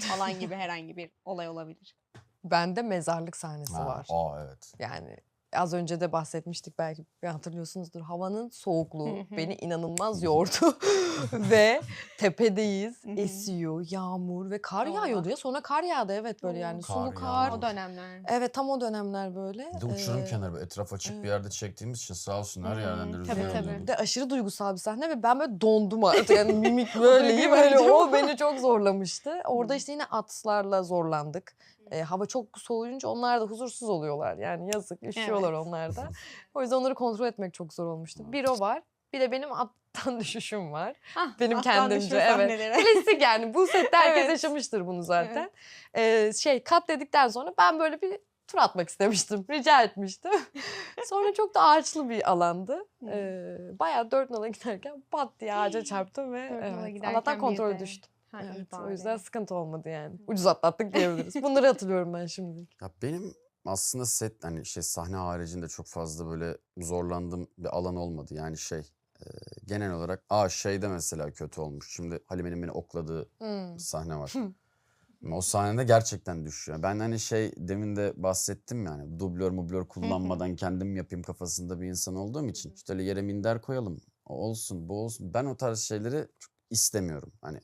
falan gibi herhangi bir olay olabilir. Bende mezarlık sahnesi var. Evet. Yani az önce de bahsetmiştik, belki hatırlıyorsunuzdur. Havanın soğukluğu beni inanılmaz yordu. Ve tepedeyiz, esiyor, yağmur ve kar yağıyordu ya. Sonra kar yağdı, evet, böyle yani Kar, sulu kar. O dönemler. Evet, tam o dönemler böyle. Bir de uçurum kenarı, etraf açık bir yerde çektiğimiz için sağ olsun her yerden de rüzgar Tabii, tabii. alıyordu. Bir de aşırı duygusal bir sahne ve ben böyle dondum artık. Yani mimik böyleyim. Böyle o beni çok zorlamıştı. Orada işte yine atlarla zorlandık. Hava çok soğuyunca onlar da huzursuz oluyorlar. Yani yazık, üşüyorlar onlar da. O yüzden onları kontrol etmek çok zor olmuştu. Bir o var. Bir de benim attan düşüşüm var. Benim kendimce, evet. Klasik yani, bu sette herkes yaşamıştır bunu zaten. Kat dedikten sonra ben böyle bir tur atmak istemiştim. Rica etmiştim. Sonra çok da ağaçlı bir alandı. Bayağı 4 nala giderken pat diye ağaca çarptım ve Allah'tan kontrolü düştü. Evet, o yüzden sıkıntı olmadı yani. Ucuz atlattık diyebiliriz. Bunları hatırlıyorum ben şimdi. Ya benim aslında set sahne haricinde çok fazla böyle zorlandığım bir alan olmadı. Yani genel olarak şeyde mesela kötü olmuş. Şimdi Halime'nin beni okladığı bir sahne var. O sahnede gerçekten düşüyor. Ben demin de bahsettim yani, dublör kullanmadan kendim yapayım kafasında bir insan olduğum için. İşte öyle yere minder koyalım, o olsun bu olsun. Ben o tarz şeyleri çok istemiyorum. Hani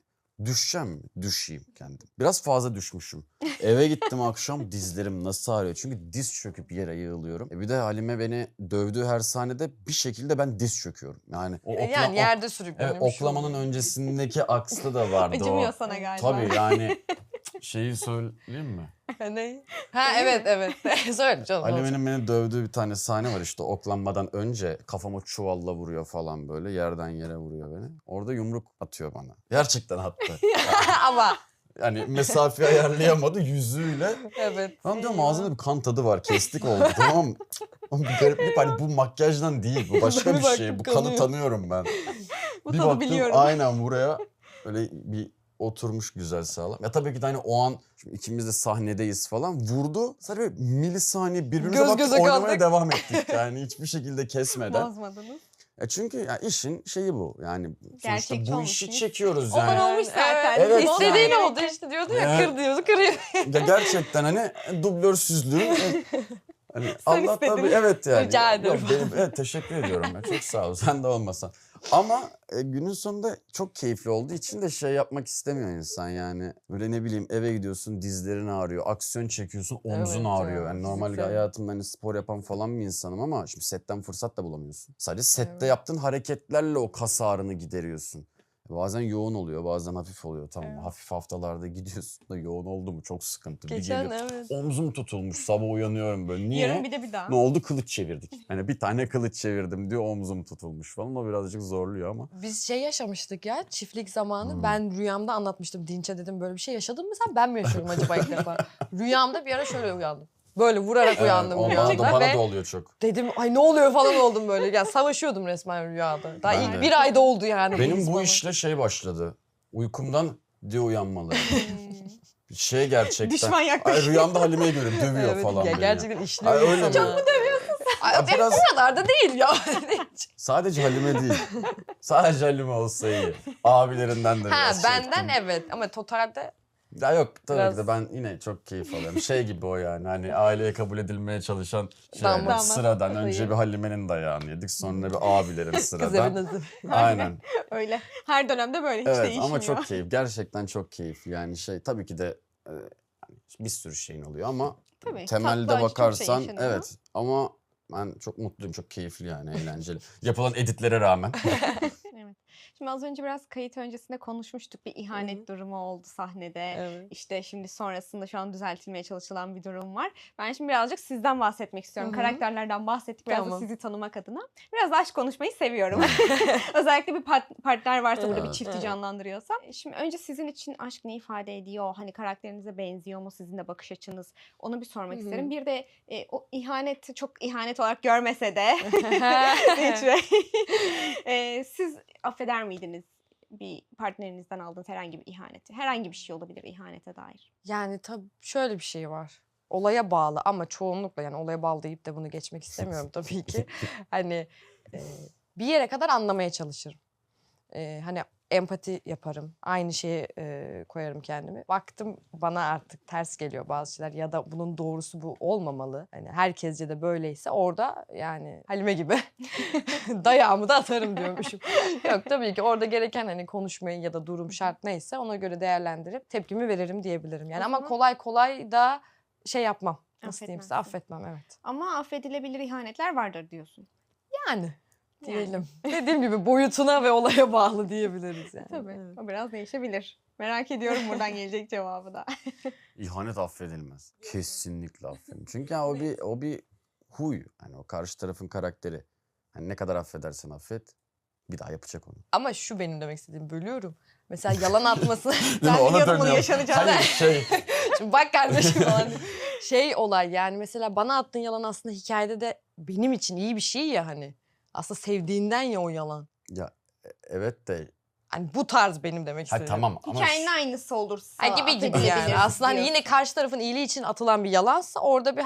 düşeyim kendim. Biraz fazla düşmüşüm. Eve gittim akşam, dizlerim nasıl ağrıyor. Çünkü diz çöküp yere yığılıyorum. Bir de Halime beni dövdüğü her sahnede bir şekilde ben diz çöküyorum. Yani yani yerde sürüklememiş. oklamanın öncesindeki aksta da vardı o. Acımıyor sana galiba. Tabii yani şeyi söyleyeyim mi? Ne? Evet. Söyle canım. Halime'nin beni dövdüğü bir tane sahne var, işte oklanmadan önce kafama çuvalla vuruyor falan, böyle yerden yere vuruyor beni. Orada yumruk atıyor bana. Gerçekten attı. Ama. Yani mesafeyi ayarlayamadı yüzüyle. Evet. Ben diyorum ağzında bir kan tadı var, kestik oldu, tamam mı? Ama bir gariplik, hani bu makyajdan değil, bu başka bir şey. Bu kanı tanıyorum ben. Bu Bir tadı baktım biliyorum. aynen buraya öyle bir oturmuş güzel sağlam. Ya tabii ki de hani o an şimdi ikimiz de sahnedeyiz falan, vurdu. Sadece böyle milisaniye birbirimize Göz baktık, göze oynamaya kaldık. devam ettik. Yani hiçbir şekilde kesmeden. Bozmadınız. Çünkü ya işin şeyi bu. Yani sonuçta Gerçekçi bu işi olmuşsunuz. çekiyoruz Olan yani. olmuş zaten. Evet, İstediğin yani. oldu işte, diyordu ya, Evet. kır diyordu, kırıyor. Ya gerçekten hani dublörsüzlüğü hani Allah istedin. tabii, evet yani. Rica ederim. Evet, teşekkür ediyorum ya. Çok sağ ol. Sen de olmasan. Ama günün sonunda çok keyifli olduğu için de yapmak istemiyor insan yani. Böyle ne bileyim, eve gidiyorsun, dizlerin ağrıyor. Aksiyon çekiyorsun, omzun Evet ağrıyor. ya, Yani normalde fiziksel. hayatımda hani spor yapan falan bir insanım ama şimdi setten fırsat da bulamıyorsun. Sadece sette yaptığın hareketlerle o kas ağrını gideriyorsun. Bazen yoğun oluyor, bazen hafif oluyor. Tamam, hafif haftalarda gidiyorsun da yoğun oldu mu çok sıkıntı. Geçen bir geliyor, evet. omzum tutulmuş, sabah uyanıyorum böyle. Niye? Yarın bir daha. Ne oldu? Kılıç çevirdik. Hani bir tane kılıç çevirdim diyor, omzum tutulmuş falan. O birazcık zorluyor ama. Biz yaşamıştık ya, çiftlik zamanı. Ben rüyamda anlatmıştım Dinç'e, dedim böyle bir şey yaşadın mı sen, ben mi yaşıyorum acaba ilk defa? Rüyamda bir ara şöyle uyandım. Böyle vurarak uyandım o rüyamda bana ve da oluyor çok. dedim ay ne oluyor falan oldum böyle. Yani savaşıyordum resmen rüyada. Daha Ben ilk de. bir ayda oldu yani. Benim bu bana. işle başladı. Uykumdan diye uyanmaları. Gerçekten. Düşman yaklaşıyor. Rüyamda Halime'yi görüyorum, dövüyor Evet, falan ya beni. gerçekten işliyor. Öyle insana. mi? Çok mu dövüyorsun sen? Ya biraz O kadar da değil ya. sadece Halime değil. Sadece Halime olsa iyi. Abilerinden de biraz benden çektim. evet, ama totalde Ya yok, tabii Biraz- ki de ben yine çok keyif alıyorum. Gibi o yani, hani aileye kabul edilmeye çalışan Damat. sıradan. Damat Önce bir Halime'nin dayağını yedik, sonra bir abilerin kız evi sıradan. nazır. Aynen. Öyle. Her dönemde böyle hiç Evet değişmiyor. ama çok keyif. Gerçekten çok keyifli. Yani tabii ki de bir sürü şeyin oluyor ama Tabii, temelde tatlı, acı çok şey bakarsan yaşanıyor. evet, ama ben çok mutluyum. Çok keyifli yani, eğlenceli. Yapılan editlere rağmen. Evet. Şimdi az önce biraz kayıt öncesinde konuşmuştuk. Bir ihanet durumu oldu sahnede. Evet. İşte şimdi sonrasında şu an düzeltilmeye çalışılan bir durum var. Ben şimdi birazcık sizden bahsetmek istiyorum. Karakterlerden bahsettik. Biraz da Tamam. sizi tanımak adına. Biraz da aşk konuşmayı seviyorum. Özellikle bir partner varsa, burada bir çifti canlandırıyorsa. Şimdi önce sizin için aşk ne ifade ediyor? Hani karakterinize benziyor mu sizin de bakış açınız? Onu bir sormak isterim. Bir de o ihanet çok ihanet olarak görmese de siz affeder miydiniz bir partnerinizden aldığınız herhangi bir ihaneti? Herhangi bir şey olabilir ihanete dair. Yani tabii şöyle bir şey var. Olaya bağlı ama çoğunlukla, yani olaya bağlı deyip de bunu geçmek istemiyorum tabii ki. Hani bir yere kadar anlamaya çalışırım. Hani empati yaparım. Aynı şeye koyarım kendimi. Baktım bana artık ters geliyor bazı şeyler ya da bunun doğrusu bu olmamalı. Hani herkesce de böyleyse orada yani Halime gibi dayağımı da atarım diyormuşum. Yok tabii ki orada gereken hani konuşmayı ya da durum şart neyse ona göre değerlendirip tepkimi veririm diyebilirim. Yani O ama zaman- kolay kolay da şey yapmam. Nasıl diyeyim size, Affetmezsin. affetmem evet. Ama affedilebilir ihanetler vardır diyorsun. Yani diyelim. Dediğim gibi boyutuna ve olaya bağlı diyebiliriz yani. Tabii. Evet. O biraz değişebilir. Merak ediyorum buradan gelecek cevabı da. İhanet affedilmez. Kesinlikle affedilmez. Çünkü ya o bir huy. Hani o karşı tarafın karakteri. Hani ne kadar affedersen affet, bir daha yapacak onu. Ama şu benim demek istediğim, bölüyorum. Mesela yalan atması. Ben Ona biliyordum bunu dönüyorum. yaşanacağını. Hayır Şimdi bak kardeşim falan. Şey olay yani mesela bana attığın yalan aslında hikayede de benim için iyi bir şey ya hani. Aslında sevdiğinden ya o yalan. ya evet de Hani bu tarz benim demek ha istediğim. tamam ama Hikayenin aynısı olursa Ha, gibi gibi affedilebilir yani. Aslında hani diyorsun. yine karşı tarafın iyiliği için atılan bir yalansa orada bir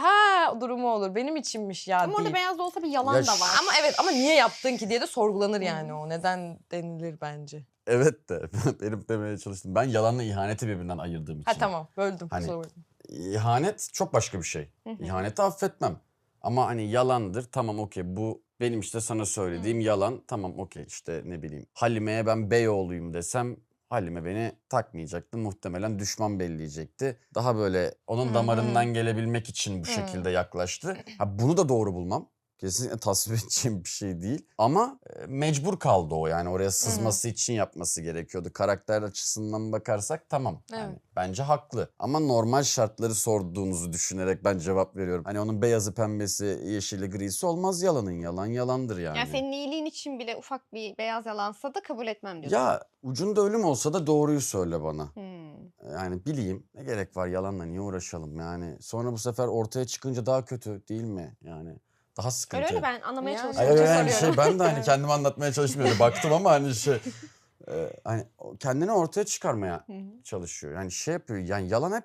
durumu olur. Benim içinmiş ya Ama orada deyip. beyaz da olsa bir yalan Ya da var. Ama evet ama niye yaptın ki diye de sorgulanır Hı. yani o. Neden denilir bence. evet de benim demeye çalıştım. Ben yalanla ihaneti birbirinden ayırdığım için. Ha tamam böldüm. Hani- kusura bakma. İhanet çok başka bir şey. Hı hı. İhaneti affetmem. Ama hani yalandır, tamam okey, bu benim işte sana söylediğim yalan, tamam okey, işte ne bileyim Halime'ye ben Beyoğlu'yum desem Halime beni takmayacaktı, muhtemelen düşman belleyecekti. Daha böyle onun Hı damarından gelebilmek için bu Hı. şekilde yaklaştı. Ha, bunu da doğru bulmam. Kesinlikle tasvip edeceğim bir şey değil. Ama mecbur kaldı o, yani oraya sızması için yapması gerekiyordu. Karakter açısından bakarsak tamam. Yani Evet. bence haklı. Ama normal şartları sorduğunuzu düşünerek ben cevap veriyorum. Hani onun beyazı, pembesi, yeşili, grisi olmaz, yalanın yalan yalandır yani. Yani senin iyiliğin için bile ufak bir beyaz yalansa da kabul etmem diyorsun. Ya ucunda ölüm olsa da doğruyu söyle bana. Hmm. Yani bileyim, ne gerek var yalanla, niye uğraşalım yani. Sonra bu sefer ortaya çıkınca daha kötü değil mi yani? Daha sıkıntı. Öyle ben anlamaya Yani. çalıştığım Hayır için yani soruyorum. ben de hani kendimi anlatmaya çalışmıyorum. Baktım ama hani hani kendini ortaya çıkarmaya Hı hı. çalışıyor. Yani şey yapıyor, yani yalan hep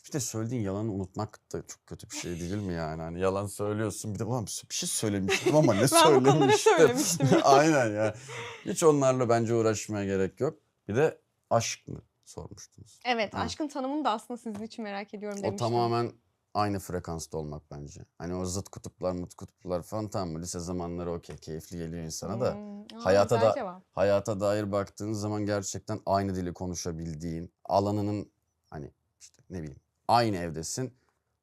bir de söylediğin yalanı unutmak da çok kötü bir şey değil mi yani? Hani yalan söylüyorsun, bir de ulan bir şey söylemiştim ama ne Ben bu konuda ne söylemiştim. söylemiştim ya? Aynen ya. Hiç onlarla bence uğraşmaya gerek yok. Bir de aşk mı sormuştunuz? Evet, Ha. aşkın tanımını da aslında sizin için merak ediyorum O demiştim. tamamen aynı frekansta olmak bence. Hani o zıt kutuplar, mut kutuplar falan, tamam mı? Lise zamanları okey, keyifli geliyor insana da. Hayata güzel da cevap. hayata dair baktığın zaman gerçekten aynı dili konuşabildiğin, alanının hani işte ne bileyim aynı evdesin.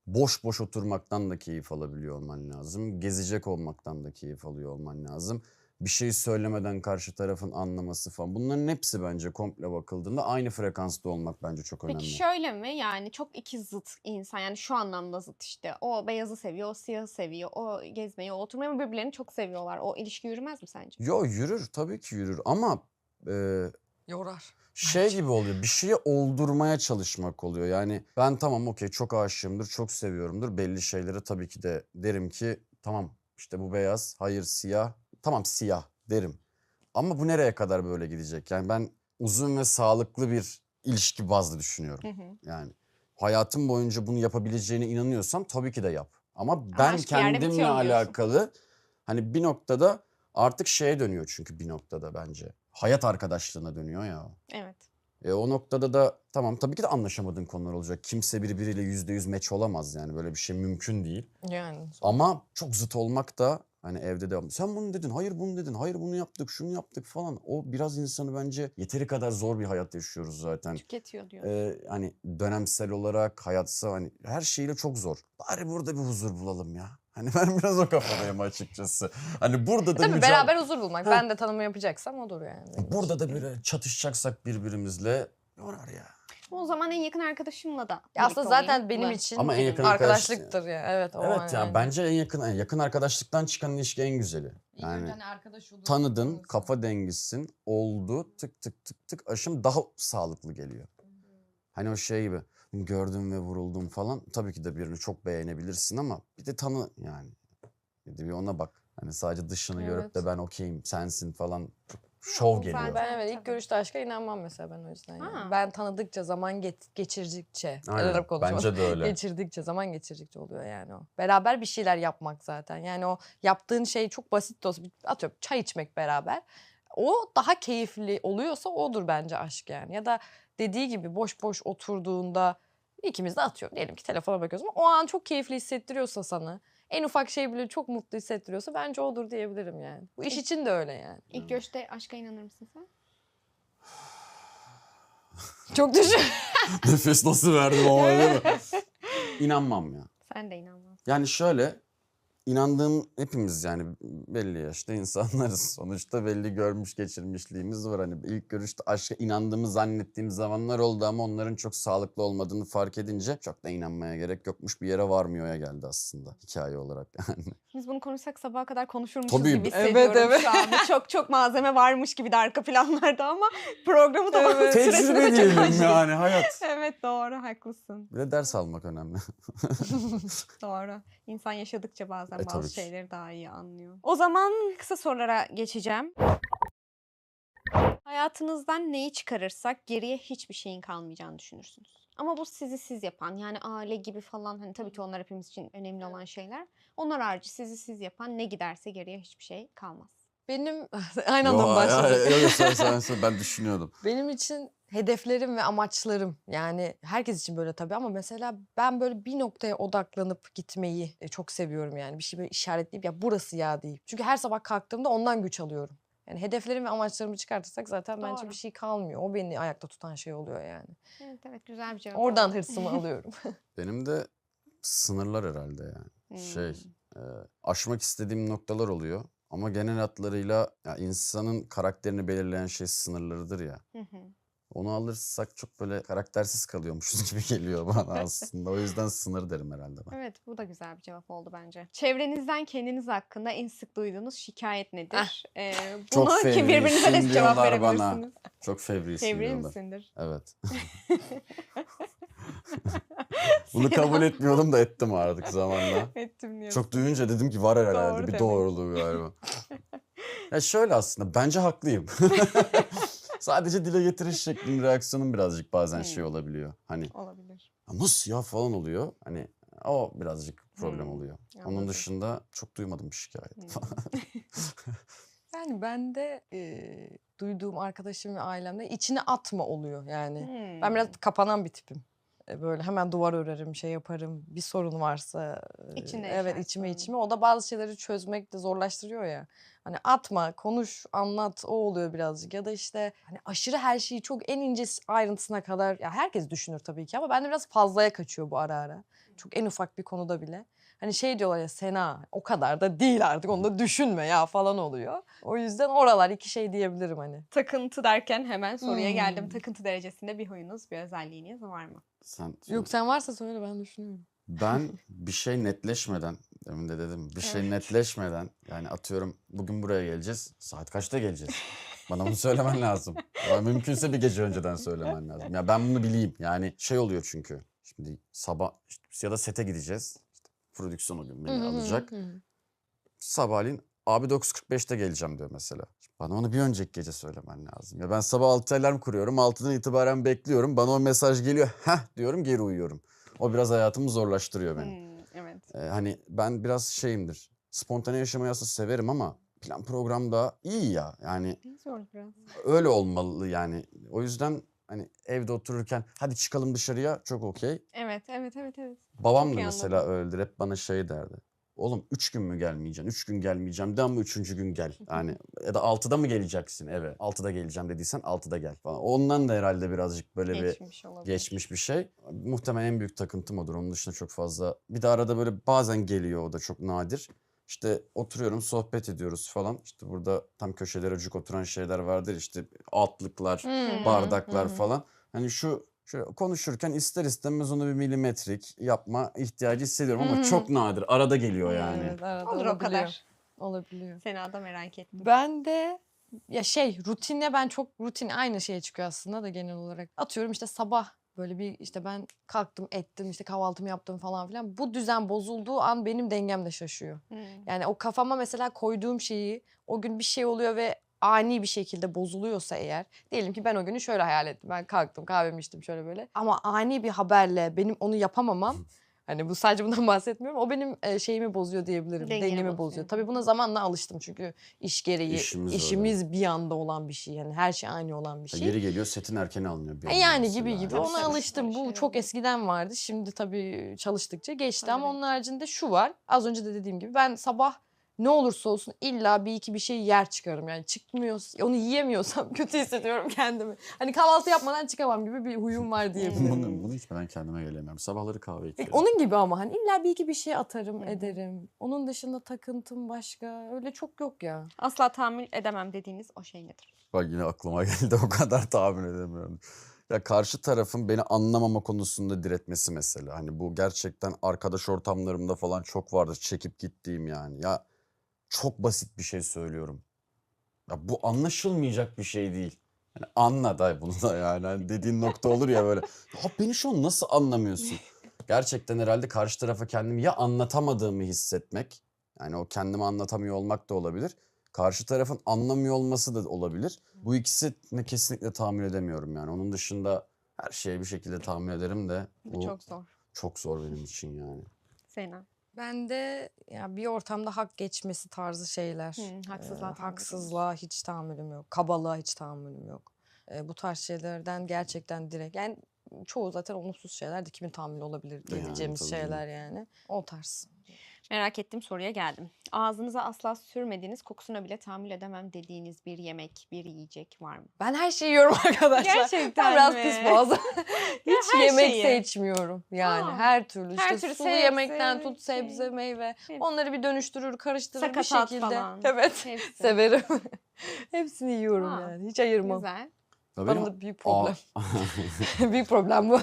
Boş boş oturmaktan da keyif alabiliyor olman lazım. Gezecek olmaktan da keyif alıyor olman lazım. Bir şey söylemeden karşı tarafın anlaması falan. Bunların hepsi bence komple bakıldığında aynı frekansta olmak bence çok önemli. Peki şöyle mi? Yani çok iki zıt insan, yani şu anlamda zıt işte. O beyazı seviyor, o siyahı seviyor, o gezmeyi, o oturmayı, ama birbirlerini çok seviyorlar. O ilişki yürümez mi sence? Yo, yürür, tabii ki yürür ama Yorar. şey gibi oluyor, bir şeyi oldurmaya çalışmak oluyor. Yani ben tamam okey çok aşığımdır, çok seviyorumdur, belli şeylere tabii ki de derim ki tamam işte bu beyaz, hayır siyah, tamam siyah derim. Ama bu nereye kadar böyle gidecek? Yani ben uzun ve sağlıklı bir ilişki bazlı düşünüyorum. Hı hı. Yani hayatım boyunca bunu yapabileceğine inanıyorsam tabii ki de yap. Ama ben aşk bir yerde kendimle bitiyor mu diyorsun? alakalı hani bir noktada artık şeye dönüyor, çünkü bir noktada bence hayat arkadaşlığına dönüyor ya. Evet. O noktada da tamam tabii ki de anlaşamadığın konular olacak. Kimse birbiriyle %100 match olamaz, yani böyle bir şey mümkün değil. Yani. Ama çok zıt olmak da hani evde de sen bunu dedin, hayır bunu dedin, hayır bunu yaptık, şunu yaptık falan. O biraz insanı bence yeteri kadar zor bir hayat yaşıyoruz zaten. Tüketiyor diyor. Hani dönemsel olarak hayatsal hani her şeyle çok zor. Bari burada bir huzur bulalım ya. Hani ben biraz o kafadayım açıkçası. Hani burada da Tabii beraber huzur bulmak. Ha. Ben de tanımı yapacaksam odur yani. benim burada için. da böyle çatışacaksak birbirimizle yorar ya. O zaman en yakın arkadaşımla da Ya aslında birlikte zaten olayım benim mı? için Ama en yakın arkadaşlıktır ya. Evet o Evet yani. bence en yakın arkadaşlıktan çıkan ilişki en güzeli. Yani tanıdın, kafa dengisin, oldu, tık tık tık tık aşım daha sağlıklı geliyor. Hani o şey gibi gördüm ve vuruldum falan, tabii ki de birini çok beğenebilirsin ama bir de tanı yani. Bir ona bak. Hani sadece dışını görüp de Evet. ben okeyim, sensin falan, şov o geliyor. zaten- Ben evet ilk Tabii. görüşte aşka inanmam mesela ben o yüzden. Yani. Ha. Ben tanıdıkça, zaman geçirdikçe. Aynen, Arap konuşma. bence de öyle. Geçirdikçe, zaman geçirdikçe oluyor yani o. Beraber bir şeyler yapmak zaten. Yani o yaptığın şey çok basit de olsa, atıyorum çay içmek beraber. O daha keyifli oluyorsa odur bence aşk yani. Ya da dediği gibi boş boş oturduğunda ikimiz de atıyorum. Diyelim ki telefona bakıyoruz ama o an çok keyifli hissettiriyorsa sana, en ufak şey bile çok mutlu hissettiriyorsa bence odur diyebilirim yani. Bu iş için de öyle yani. İlk görüşte aşka inanır mısın sen? Çok düşün. Nefes nasıl verdim ama değil mi? İnanmam ya. Sen de inanmazsın. Yani şöyle, inandığım hepimiz yani belli yaşta insanlarız. Sonuçta belli görmüş geçirmişliğimiz var. Hani ilk görüşte aşka inandığımı zannettiğim zamanlar oldu ama onların çok sağlıklı olmadığını fark edince çok da inanmaya gerek yokmuş, bir yere varmıyor'ya geldi aslında hikaye olarak yani. Biz bunu konuşsak sabaha kadar konuşurmuşuz Tabii. gibi Evet, hissediyorum evet. şu anda. Çok malzeme varmış gibi de arka planlarda ama programı da Evet. süresinde de Tecrübe çok diyelim aşırı. yani hayat. Evet doğru haklısın. Bir de ders almak önemli. Doğru. İnsan yaşadıkça bazen tabii bazı ki. şeyleri daha iyi anlıyor. O zaman kısa sorulara geçeceğim. Hayatınızdan neyi çıkarırsak geriye hiçbir şeyin kalmayacağını düşünürsünüz. Ama bu sizi siz yapan yani aile gibi falan hani tabii ki onlar hepimiz için önemli olan şeyler. Onlar harici sizi siz yapan ne giderse geriye hiçbir şey kalmaz. Benim aynı anda mı başladık? Ben düşünüyordum. Benim için hedeflerim ve amaçlarım yani herkes için böyle tabii ama mesela ben böyle bir noktaya odaklanıp gitmeyi çok seviyorum yani. Bir şey böyle işaretleyip ya burası ya deyip. Çünkü her sabah kalktığımda ondan güç alıyorum. Yani hedeflerim ve amaçlarımı çıkartırsak zaten bence Doğru. bir şey kalmıyor. O beni ayakta tutan şey oluyor yani. Evet güzel bir cevap Oradan oldu. hırsımı alıyorum. Benim de sınırlar herhalde yani. Aşmak istediğim noktalar oluyor. Ama genel hatlarıyla ya insanın karakterini belirleyen şey sınırlarıdır ya. Onu alırsak çok böyle karaktersiz kalıyormuşuz gibi geliyor bana aslında. O yüzden sınır derim herhalde ben. Evet bu da güzel bir cevap oldu bence. Çevrenizden kendiniz hakkında en sık duyduğunuz şikayet nedir? Çok Bunu ki birbirinize de fevrisin cevap diyorlar bana. verebilirsiniz. Çok fevrisin Fevri diyorlar. misindir? Evet. Bunu kabul etmiyordum da ettim artık zamanla. Ettim diyorsun. Çok duyunca dedim ki var herhalde Doğru bir demek. doğruluğu galiba. Ya şöyle aslında bence haklıyım. Sadece dile getiriş şeklim, reaksiyonum birazcık bazen şey olabiliyor. Hani Olabilir. nasıl ya falan oluyor. Hani o birazcık problem oluyor. Anladım. Onun dışında çok duymadım bir şikayet. Yani ben de duyduğum arkadaşım ve ailemde içine atma oluyor yani. Ben biraz kapanan bir tipim. Böyle hemen duvar örerim, şey yaparım. Bir sorun varsa İçine evet yaşarsın. içime. O da bazı şeyleri çözmek de zorlaştırıyor ya. Hani atma, konuş, anlat o oluyor birazcık. Ya da işte hani aşırı her şeyi çok en ince ayrıntısına kadar ya herkes düşünür tabii ki ama bende biraz fazlaya kaçıyor bu ara ara. Çok en ufak bir konuda bile. Hani şey diyorlar ya Sena o kadar da değil artık onu da düşünme ya falan oluyor. O yüzden oralar iki şey diyebilirim hani. Takıntı derken hemen soruya geldim. Takıntı derecesinde bir huyunuz, bir özelliğiniz var mı? Yok sen varsa söyle ben düşünüyorum. Ben bir şey netleşmeden, demin de dedim, bir şey Evet. netleşmeden yani atıyorum bugün buraya geleceğiz, saat kaçta geleceğiz? Bana bunu söylemen lazım. Ya mümkünse bir gece önceden söylemen lazım. Ya ben bunu bileyim. Yani şey oluyor çünkü. Şimdi sabah işte, ya da sete gideceğiz. İşte prodüksiyon o gün beni alacak. Sabahleyin abi 9.45'te geleceğim diyor mesela. Bana onu bir önceki gece söylemen lazım. Ya ben sabah 6 alarm kuruyorum. 6'dan itibaren bekliyorum. Bana o mesaj geliyor. Heh diyorum geri uyuyorum. O biraz hayatımı zorlaştırıyor benim. Evet. Hani ben biraz şeyimdir. Spontane yaşamayı aslında severim ama plan programda iyi ya. Yani Zor biraz. öyle olmalı yani. O yüzden hani evde otururken hadi çıkalım dışarıya çok okey. Evet. Babam Çok da iyi mesela anladım. öyledir. Hep bana şey derdi. Oğlum 3 gün mü gelmeyeceksin? 3 gün gelmeyeceğim de ama 3. gün gel. Yani ya da 6'da mı geleceksin eve? 6'da geleceğim dediysen 6'da gel falan. Ondan da herhalde birazcık böyle Geçmiş olabilir. geçmiş bir şey. Muhtemelen en büyük takıntım odur. Onun dışında çok fazla. Bir de arada böyle bazen geliyor o da çok nadir. İşte oturuyorum sohbet ediyoruz falan. İşte burada tam köşelere cuk oturan şeyler vardır. İşte altlıklar, bardaklar falan. Hani şöyle konuşurken ister istemez onu bir milimetrik yapma ihtiyacı hissediyorum ama çok nadir. Arada geliyor yani. Evet arada Olur o olabiliyor. kadar. Olabiliyor. Sena da merak ettim. Ben de ya rutine ben çok rutin aynı şeye çıkıyor aslında da genel olarak. Atıyorum işte sabah böyle bir işte ben kalktım ettim işte kahvaltımı yaptım falan filan. Bu düzen bozulduğu an benim dengem de şaşıyor. Yani o kafama mesela koyduğum şeyi o gün bir şey oluyor ve ani bir şekilde bozuluyorsa eğer diyelim ki ben o günü şöyle hayal ettim. Ben kalktım kahvemi içtim şöyle böyle ama ani bir haberle benim onu yapamamam Hani bu sadece bundan bahsetmiyorum. O benim şeyimi bozuyor diyebilirim. Dengeni Dengemi bozuyor. bozuyor. Tabii buna zamanla alıştım çünkü iş gereği işimiz bir anda olan bir şey. Yani her şey aynı olan bir şey. Yeri geliyor setin erken alınıyor. Bir anda Yani mesela. gibi Tabii, ona tabii. alıştım. Öyle Bu şeyler çok oluyor. eskiden vardı. Şimdi tabii çalıştıkça geçti Tabii, ama evet. onun haricinde şu var. Az önce de dediğim gibi ben sabah ne olursa olsun illa bir iki bir şey yer çıkarım. Yani çıkmıyor, onu yiyemiyorsam kötü hissediyorum kendimi. Hani kahvaltı yapmadan çıkamam gibi bir huyum var diyebilirim. Bunu hiç ben kendime gelemiyorum. Sabahları kahve içiyorum. Onun gibi ama hani illa bir iki bir şey atarım Hı hı. ederim. Onun dışında takıntım başka öyle çok yok ya. Asla tahammül edemem dediğiniz o şey nedir? Bak yine aklıma geldi, o kadar tahmin edemiyorum. Ya karşı tarafın beni anlamama konusunda diretmesi mesela. Hani bu gerçekten arkadaş ortamlarımda falan çok vardır çekip gittiğim yani. Ya çok basit bir şey söylüyorum. Ya bu anlaşılmayacak bir şey değil. Yani anla da bunu da yani. Hani dediğin nokta olur ya böyle. Ya beni şu an nasıl anlamıyorsun? Gerçekten herhalde karşı tarafa kendimi ya anlatamadığımı hissetmek. Yani o kendimi anlatamıyor olmak da olabilir. Karşı tarafın anlamıyor olması da olabilir. Bu ikisini kesinlikle tahammül edemiyorum yani. Onun dışında her şeye bir şekilde tahammül ederim de Bu çok zor. çok zor benim için yani. Sena. Ben de ya bir ortamda hak geçmesi tarzı şeyler. Haksızlığa tahammül haksızlığa hiç tahammülüm yok. Kabalığa hiç tahammülüm yok. Bu tarz şeylerden gerçekten direkt yani çoğu zaten olumsuz şeyler de kimin tahammülü olabilir Yani, diyeceğimiz tabii şeyler yani. O tarz. Merak ettiğim soruya geldim. Ağzınıza asla sürmediğiniz, kokusuna bile tahammül edemem dediğiniz bir yemek, bir yiyecek var mı? Ben her şeyi yiyorum arkadaşlar. Gerçekten Ben biraz mi? pis boğazım. Hiç her yemek şeyi. seçmiyorum. Yani Aa, her türlü. her İşte türlü sulu sebze, yemekten tut şey, sebze, meyve. hepsi. Onları bir dönüştürür, karıştırır bir Sakatat şekilde. falan. Evet. Hepsi. Severim. Hepsini yiyorum Aa, yani. Hiç ayırmam. Güzel. Ya Bana benim da büyük problem. Aa- Büyük problem bu.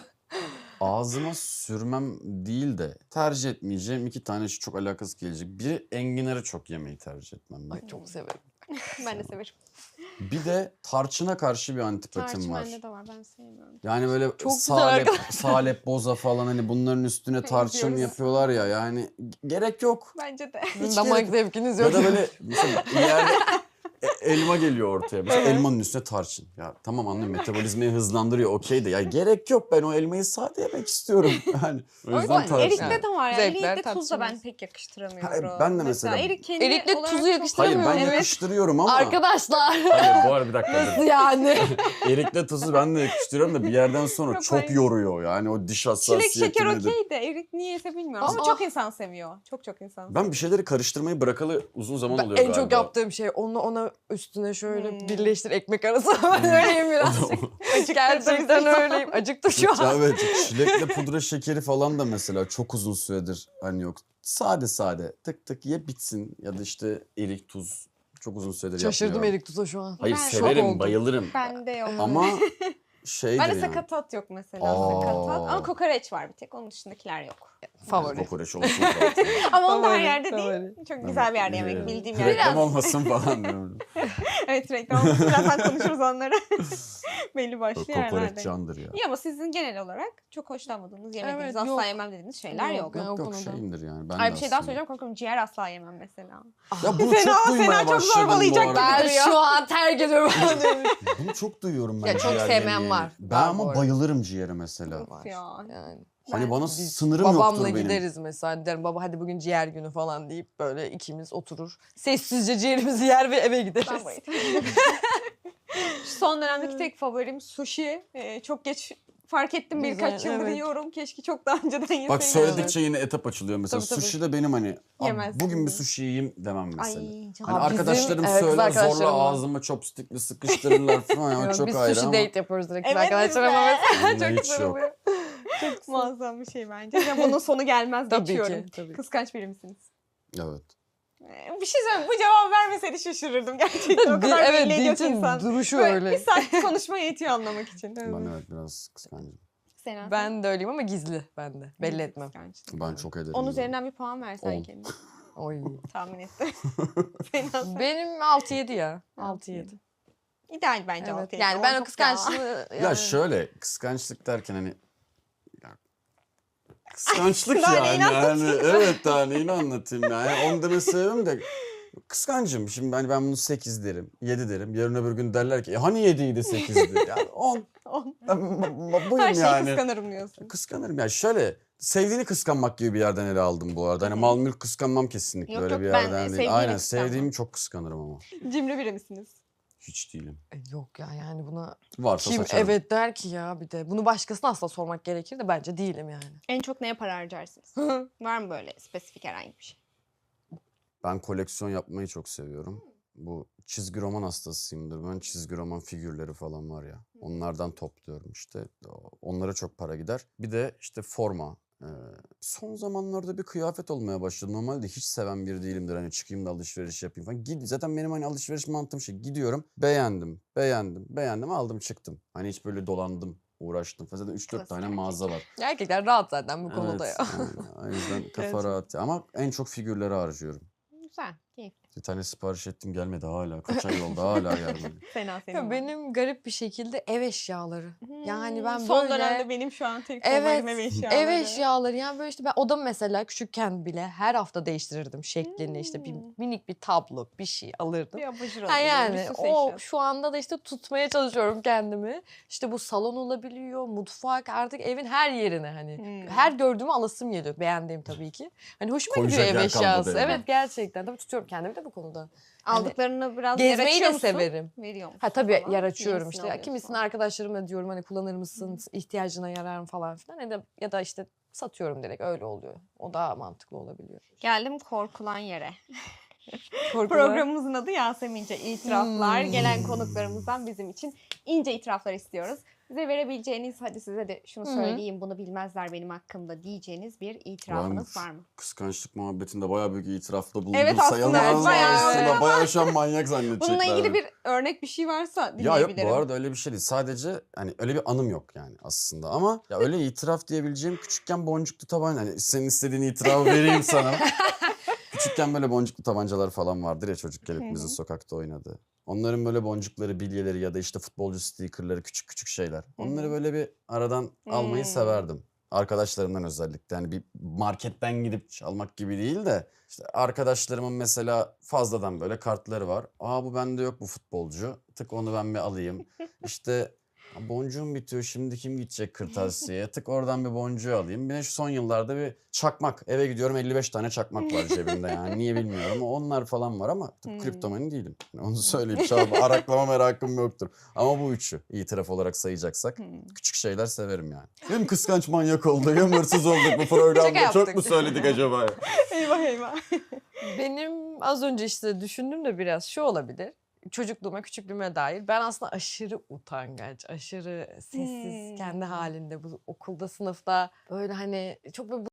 Ağzıma sürmem değil de tercih etmeyeceğim iki tane şey çok alakasız gelecek. Biri enginarı çok yemeyi tercih etmem ben. Ay çok severim. Ben de severim. Bir de tarçına karşı bir antipatim Tarçın var. bende de var. Ben sevmiyorum. Yani böyle Çok güzel salep boza falan hani bunların üstüne tarçın Benziyoruz. yapıyorlar ya yani gerek yok. Bence de. Sizin Hiç damak gerek- zevkiniz Ya yok. da böyle mesela bir yerde elma geliyor ortaya. Mesela elmanın üstüne tarçın. Ya tamam anlıyorum metabolizmayı hızlandırıyor okey de ya gerek yok, ben o elmayı sade yemek istiyorum. Yani o O yüzden tarçın. erikte de var ya. Zevkler Erikte tuz da ben tartışılmaz. pek yakıştıramıyorum. Ha, ben de mesela- erik kendi Erikle olarak tuzu çok- yakıştıramıyorum. Hayır ben Evet. yakıştırıyorum ama. Arkadaşlar. Hayır bu arada bir dakika. Nasıl yani? Erikle tuzu ben de yakıştırıyorum da bir yerden sonra Yok, çok hayır. yoruyor. Yani o diş hassasiyeti Çilek şeker nedir? okey de erik niyeyse bilmiyorum. Ama Aa. çok insan seviyor. Çok insan Ben bir şeyleri karıştırmayı bırakalı uzun zaman Ben oluyor en galiba. çok yaptığım şey ona üstüne şöyle Hmm. birleştir ekmek arası. Ben öyleyim birazcık. Gerçekten öyleyim. Acıktım şu an. Evet, çilekle pudra şekeri falan da mesela çok uzun süredir hani yok. Sade tık tık ye bitsin ya da işte erik tuz çok uzun süredir Şaşırdım yapmıyorum. erik tuza şu an. Hayır Ben- Şok severim oldum. bayılırım Bende yok. ama şeydir Bende yani. sakatat yok mesela. Aa. Sakatat. Ama kokoreç var bir tek. Onun dışındakiler yok. Favori. Kokoreç olsun zaten. Ama onu da her Favori, yerde değil. favori. Çok güzel bir yerde yemek. Ee, Bildiğim yerde. Reklam olmasın falan diyorum. Evet reklam. Birazdan konuşuruz onları. Belli başlı Kokoreç yerlerde. candır ya. İyi ama sizin genel olarak çok hoşlanmadığınız, yemediğiniz, Evet, asla yok. yemem dediğiniz şeyler yok. Ben o Yok konuda. şeyimdir yani. Ben Ay de bir şey daha aslında. söyleyeceğim korkuyorum. Ciğer asla yemem mesela. Ya bunu Sena- çok duymaya Sena çok başladım bu zorbalayacak arada. gibi. Ben duruyor. şu an terk ediyorum. Bunu çok duyuyorum ben Ya çok ciğer sevmeyen yemeğini. var. Ben Var bu ama arada. bayılırım ciğere mesela. Of ya. Yani. Hani bana Biz sınırım babamla yoktur benim. gideriz mesela derim baba hadi bugün ciğer günü falan deyip böyle ikimiz oturur. Sessizce ciğerimizi yer ve eve gideriz. Ben bayılırım. Şu son dönemdeki tek favorim sushi. Çok geç fark ettim Güzel, birkaç yıldır evet. yiyorum. Keşke çok daha önceden yeseydim. Bak söyledikçe yine etap açılıyor mesela. Tabii, tabii. Sushi de benim hani "Abi Yemezsin bugün bir diye. sushi yiyeyim" demem Ay mesela. canım. Hani Aa, bizim- arkadaşlarım evet, kız söyler arkadaşlarım zorla var. ağzıma chopstick'le sıkıştırırlar falan. O Yok, çok biz ayrı sushi ama. date yapıyoruz direkt Evet, arkadaşlar ama güzel. mesela Bunda çok hiç güzel yok. oluyor. Muazzam bir şey bence. Ya bunun sonu gelmez Tabii geçiyorum. ki, tabii ki. Kıskanç biri misiniz? Evet. Bir şey söyleyeyim. Bu cevabı vermeseydi şaşırırdım gerçekten. O kadar Evet belli ediyor ki Dilçin insan. duruşu Böyle öyle. Bir saat konuşmaya yetiyor anlamak için. Ben evet biraz kıskancım. Sena, Ben de öyleyim ama gizli ben de. Belli etmem. kıskançsın. Ben çok ederim. 10 ya. üzerinden bir puan versen 10. kendine. Oy. Tahmin ettim. Sena sen. Benim 6-7 ya. 6-7. İdeal bence Evet. 6 Yani ben o kıskançlığı... Ya şöyle kıskançlık derken hani ya, kıskançlık Daha yani. neyini anlatayım? Evet daha neyini anlatayım yani. Onu deme sebebim de kıskancım. Şimdi ben bunu 8 derim, 7 derim. Yarın öbür gün derler ki hani 7'ydi 8'di. Yani 10. Buyum Her şeyi yani. kıskanırım diyorsun. Kıskanırım. Yani şöyle sevdiğini kıskanmak gibi bir yerden ele aldım bu arada. Hani mal mülk kıskanmam kesinlikle Yok, öyle yok, bir ben yerden değil. sevdiğini Aynen kıskanmam. sevdiğimi çok kıskanırım ama. Cimri biri misiniz? Hiç değilim. Yok ya yani buna Varsa kim saçarım. evet der ki ya bir de. Bunu başkasına asla sormak gerekir de bence değilim yani. En çok neye para harcarsınız? Var mı böyle spesifik herhangi bir şey? Ben koleksiyon yapmayı çok seviyorum. Bu çizgi roman hastasıyımdır. Ben çizgi roman figürleri falan var ya. Onlardan topluyorum işte. Onlara çok para gider. Bir de işte forma. Son zamanlarda bir kıyafet olmaya başladı. Normalde hiç seven biri değilimdir. Hani çıkayım da alışveriş yapayım falan. Zaten benim hani alışveriş mantığım şey. Gidiyorum. Beğendim. Aldım çıktım. Hani hiç böyle dolandım. Uğraştım falan. Zaten 3-4 Klasik tane erkek. mağaza var. Erkekler rahat zaten bu konuda ya. Yani, o yüzden kafa Gerçekten. rahat. Ama en çok figürleri harcıyorum. Güzel, keyifli. Bir tane sipariş ettim gelmedi hala. Kaç ay oldu hala gelmedi. Fena senin Ya var. benim garip bir şekilde ev eşyaları. Yani ben Son böyle dönemde benim şu an tek evet favorim ev eşyaları. ev eşyaları yani böyle işte ben odamı mesela küçükken bile her hafta değiştirirdim şeklini işte bir minik bir tablo bir şey alırdım. Bir abajur Ha alabilirim, bir yani süs o eşyası. şu anda da işte tutmaya çalışıyorum kendimi. İşte bu salon olabiliyor, mutfak artık evin her yerine hani her gördüğümü alasım geliyor. Beğendiğim tabii ki. Hani hoşuma gidiyor Koyacak ev yer kalmadı eşyası. evde. Evet gerçekten tabii tutuyorum kendimi de bu konuda. Hani Aldıklarını biraz yer gezmeyi açıyor de musun? severim. Veriyor musun Ha tabii falan? yer açıyorum Yenisini işte. Ya, alıyorsun kimisini falan. arkadaşlarıma diyorum hani kullanır mısın? İhtiyacına yarar mı falan filan. Ya da işte satıyorum direkt öyle oluyor. O daha mantıklı olabiliyor. Geldim korkulan yere. Korkular. Programımızın adı Yasemince İtiraflar. Gelen Hmm. konuklarımızdan bizim için ince itiraflar istiyoruz. Bize verebileceğiniz, hadi size de şunu Hı hı. söyleyeyim, bunu bilmezler benim hakkımda diyeceğiniz bir itirafınız var mı? Kıskançlık muhabbetinde bayağı büyük itirafta bulundum. Evet, aslında Sayılmaz bayağı aslında. öyle. Bayağı şu an manyak zannedecekler. Bununla ilgili bir örnek bir şey varsa Ya yok dinleyebilirim. bu arada öyle bir şey değil. Sadece hani öyle bir anım yok yani aslında. Ama ya öyle itiraf diyebileceğim küçükken boncuklu tabanca. Hani senin istediğin itirafı vereyim sana. Küçükken böyle boncuklu tabancalar falan vardır ya çocukken hepimizin sokakta oynadığı. Onların böyle boncukları, bilyeleri ya da işte futbolcu stikerleri küçük küçük şeyler. Onları böyle bir aradan almayı severdim. Arkadaşlarımdan özellikle. Yani bir marketten gidip çalmak gibi değil de işte arkadaşlarımın mesela fazladan böyle kartları var. Aa bu bende yok bu futbolcu. Tık onu ben bir alayım. İşte boncuğum bitiyor şimdi kim gidecek kırtasiyeye? Tık oradan bir boncuğu alayım. Bir de şu son yıllarda bir çakmak. Eve gidiyorum 55 tane çakmak var cebimde yani. Niye bilmiyorum. Onlar falan var ama tabii kriptomani değilim. Onu söyleyeyim. Şu an araklama merakım yoktur. Ama bu üçü itiraf olarak sayacaksak küçük şeyler severim yani. Hem kıskanç manyak olduk hem hırsız olduk bu programda. Şaka Çok yaptık. mu söyledik acaba? Eyvah eyvah. Benim az önce işte düşündüm de biraz şu olabilir. Çocukluğuma, küçüklüğüme dair. Ben aslında aşırı utangaç, aşırı sessiz, kendi halinde bu okulda, sınıfta böyle hani çok böyle